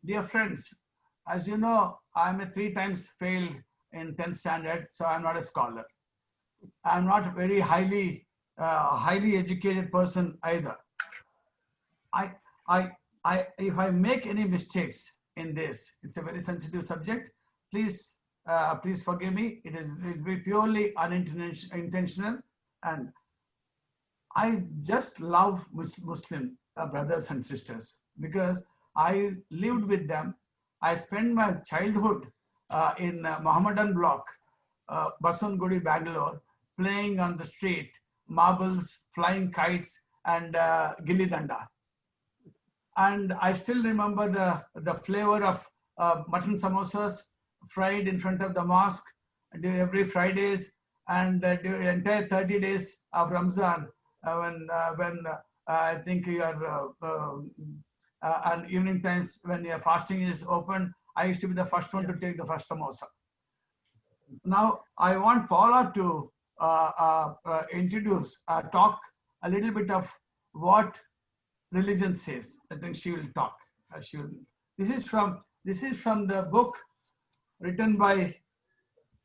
Dear friends, as you know, I'm a 3 times failed in 10th standard, so I'm not a scholar. I'm not very highly educated person either. I, I, if I make any mistakes in this, it's a very sensitive subject. Please forgive me. It will be purely unintentional, and I just love Muslim brothers and sisters because I lived with them. I spent my childhood in Mohammedan block, Basungudi, Bangalore, playing on the street, marbles, flying kites, and gilli danda. And I still remember the flavor of mutton samosas fried in front of the mosque every Fridays, and during the entire 30 days of Ramzan, when I think you are and evening times when your fasting is open, I used to be the first one to take the first samosa. Now I want Paola to talk a little bit of what religion says. I think she will talk. This is from the book written by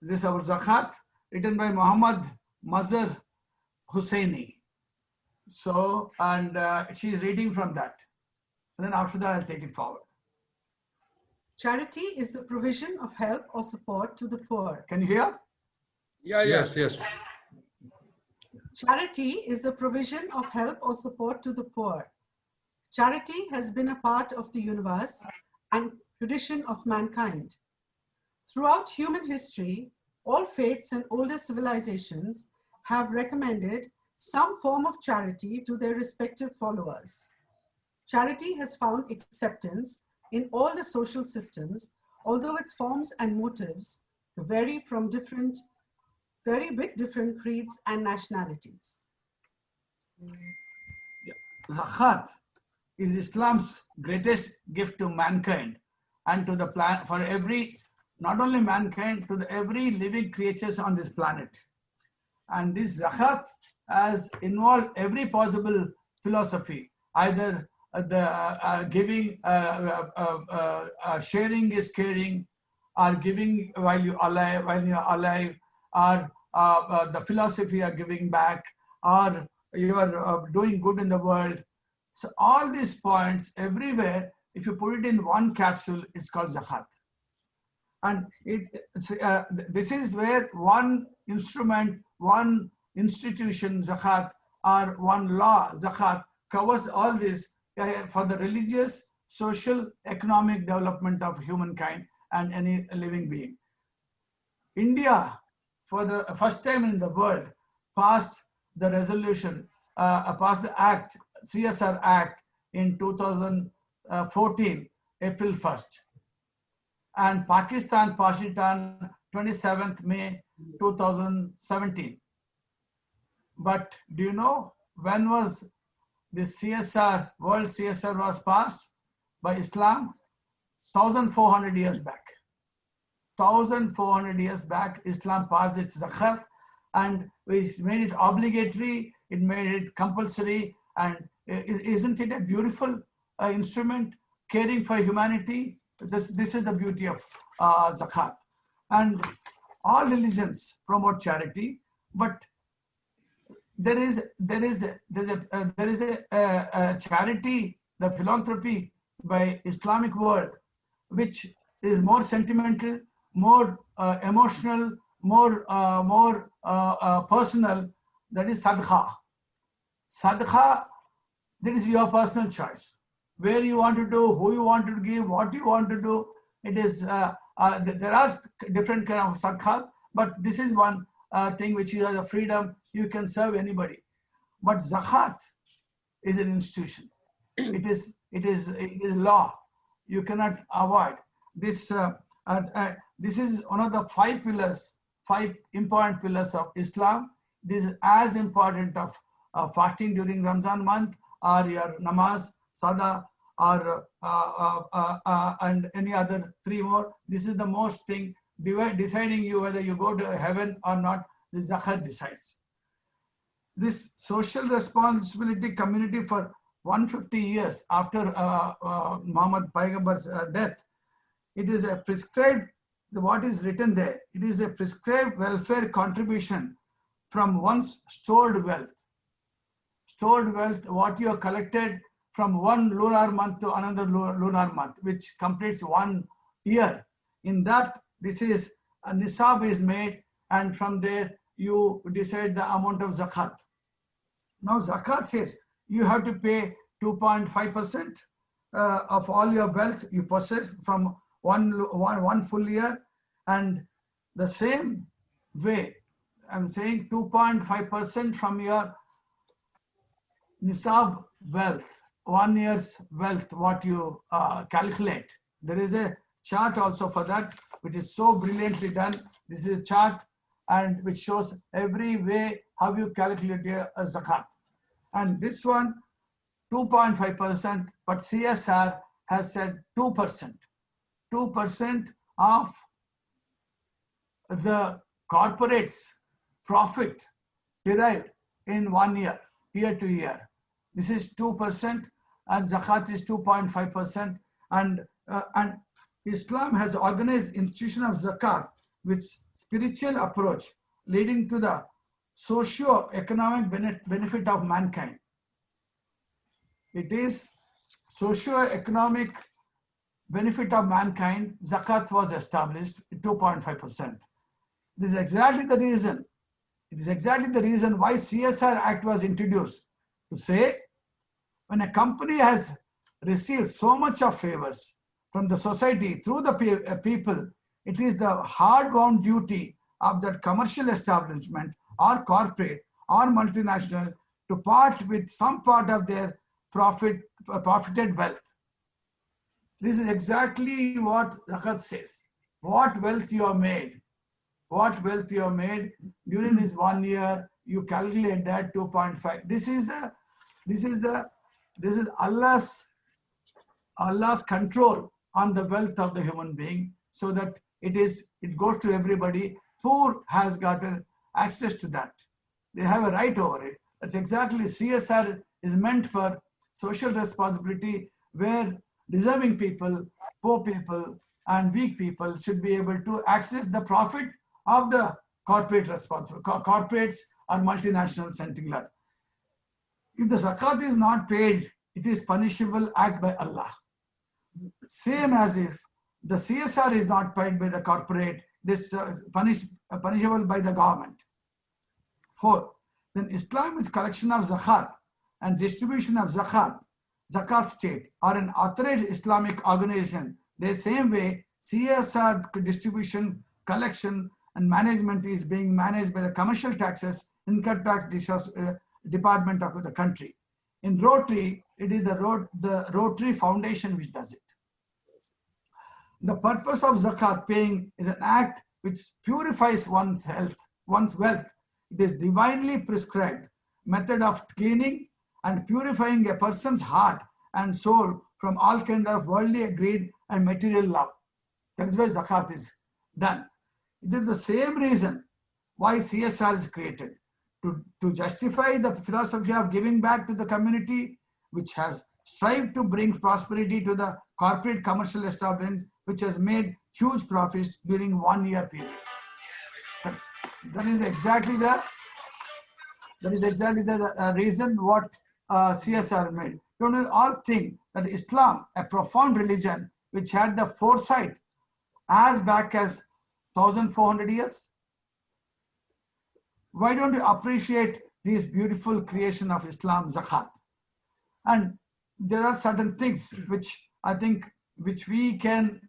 our Zakat, written by Muhammad Mazhar Husseini. So, and she is reading from that. And then after that, I'll take it forward. Charity is the provision of help or support to the poor. Can you hear? Yeah. Yes. Charity is the provision of help or support to the poor. Charity has been a part of the universe and tradition of mankind. Throughout human history, all faiths and older civilizations have recommended some form of charity to their respective followers. Charity has found acceptance in all the social systems, although its forms and motives vary with different creeds and nationalities. Zakat is Islam's greatest gift to mankind and to the planet, for every, not only mankind, to every living creatures on this planet. And this Zakat has involved every possible philosophy, either giving, sharing is caring, or giving while you're alive, or the philosophy of giving back, or you are doing good in the world. So all these points everywhere, if you put it in one capsule, it's called Zakat. And this is where one instrument, one institution, Zakat, or one law, Zakat, covers all this for the religious, social, economic development of humankind and any living being. India, for the first time in the world, passed the resolution, passed the Act, CSR Act in 2014, April 1st. And Pakistan passed it on 27th May 2017. But do you know when was this CSR, World CSR was passed by Islam? 1,400 years back. 1,400 years back, Islam passed its Zakat, and we made it obligatory, it made it compulsory, and isn't it a beautiful instrument, caring for humanity? This is the beauty of Zakat. And all religions promote charity, but there is a charity, the philanthropy by Islamic world, which is more sentimental, more emotional, more personal. That is sadaqah. Sadaqah, that is your personal choice. Where you want to do, who you want to give, what you want to do. It is there are different kind of sadaqahs, but this is one thing which you have the freedom. You can serve anybody. But zakat is an institution. It is law. You cannot avoid this. This is one of the 5 pillars, 5 important pillars of Islam. This is as important of fasting during Ramzan month, or your namaz, sada, or and any other 3 more. This is the most thing deciding you whether you go to heaven or not. The zakat decides. This social responsibility community for 150 years after Muhammad Paigambar's death, it is a prescribed, what is written there, it is a prescribed welfare contribution from one's stored wealth. Stored wealth, what you have collected from one lunar month to another lunar month, which completes 1 year. In that, this is a nisab is made, and from there you decide the amount of zakat. Now zakat says you have to pay 2.5% of all your wealth you possess from one full year, and the same way I'm saying 2.5% from your nisab wealth, 1 year's wealth, what you calculate. There is a chart also for that, which is so brilliantly done. This is a chart and which shows every way how you calculate your zakat. And this one, 2.5%, but CSR has said 2%. 2% of the corporate's profit derived in 1 year, year to year. This is 2%, and zakat is 2.5%. And Islam has organized institution of zakat with spiritual approach leading to the socio-economic benefit of mankind. It is socio-economic benefit of mankind. Zakat was established at 2.5%. This is exactly the reason. It is exactly the reason why CSR Act was introduced, to say when a company has received so much of favors from the society through the people, it is the hard-bound duty of that commercial establishment or corporate or multinational to part with some part of their profited wealth. This is exactly what Zakat says. What wealth you have made, what wealth you have made during this 1 year, you calculate that 2.5. This is Allah's control on the wealth of the human being, so that it goes to everybody. Poor has gotten access to that. They have a right over it. That's exactly CSR is meant for social responsibility, where deserving people, poor people, and weak people should be able to access the profit of the corporates or multinationals and things like that. If the zakat is not paid, it is punishable act by Allah. Same as if the CSR is not paid by the corporate, this punishable by the government. 4. Then Islam is collection of zakat and distribution of zakat state or an authorized Islamic organization. The same way CSR distribution, collection and management is being managed by the commercial taxes, income tax department of the country. In Rotary, it is the Rotary Foundation which does it. The purpose of zakat paying is an act which purifies one's wealth. It is divinely prescribed method of cleaning and purifying a person's heart and soul from all kind of worldly greed and material love. That is why zakat is done. It is the same reason why CSR is created, to justify the philosophy of giving back to the community, which has strived to bring prosperity to the corporate commercial establishment, which has made huge profits during 1 year period. That is exactly the reason what CSR made. You know, all think that Islam, a profound religion which had the foresight as back as 1400 years. Why don't you appreciate this beautiful creation of Islam, zakat? And there are certain things which I think which we can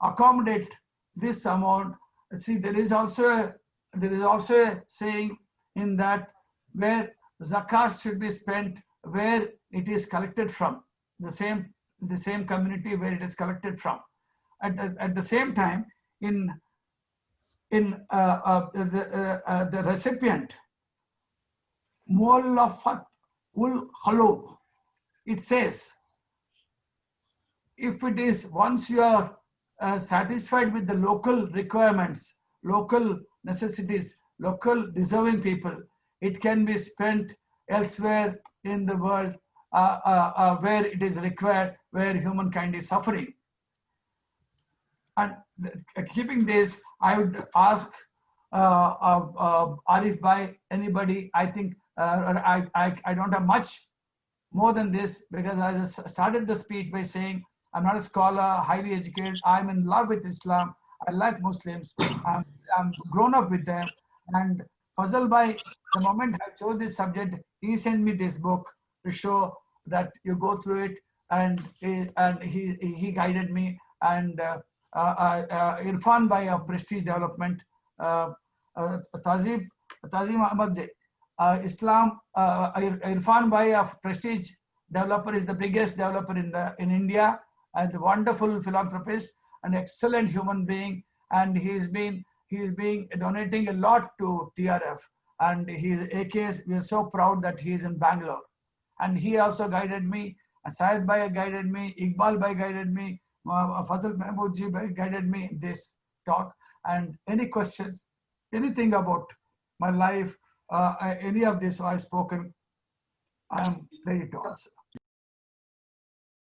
accommodate this amount. See, there is also a saying in that where zakat should be spent where it is collected from, the same community where it is collected from. At the same time, in the recipient, Muallafat ul Khalub, it says, if it is once you are satisfied with the local requirements, local necessities, local deserving people, it can be spent elsewhere in the world where it is required, where humankind is suffering. And keeping this, I would ask Arif by anybody. I think I don't have much more than this, because I just started the speech by saying I'm not a scholar, highly educated. I'm in love with Islam. I like Muslims. I'm grown up with them. And Fazal Bhai, the moment I chose this subject, he sent me this book to show that you go through it, and he guided me. And Irfan Bhai of Prestige Development, uh, Tazeem Ahmed, Islam, Irfan Bhai of Prestige Developer is the biggest developer in India, and a wonderful philanthropist, an excellent human being, and he's been donating a lot to TRF, and his AKS. We are so proud that he is in Bangalore, and he also guided me. Syed Bhai guided me, Iqbal Bhai guided me, Fazal Mahmood Ji Bhai guided me in this talk. And any questions, anything about my life, any of this I've spoken, I am ready to answer.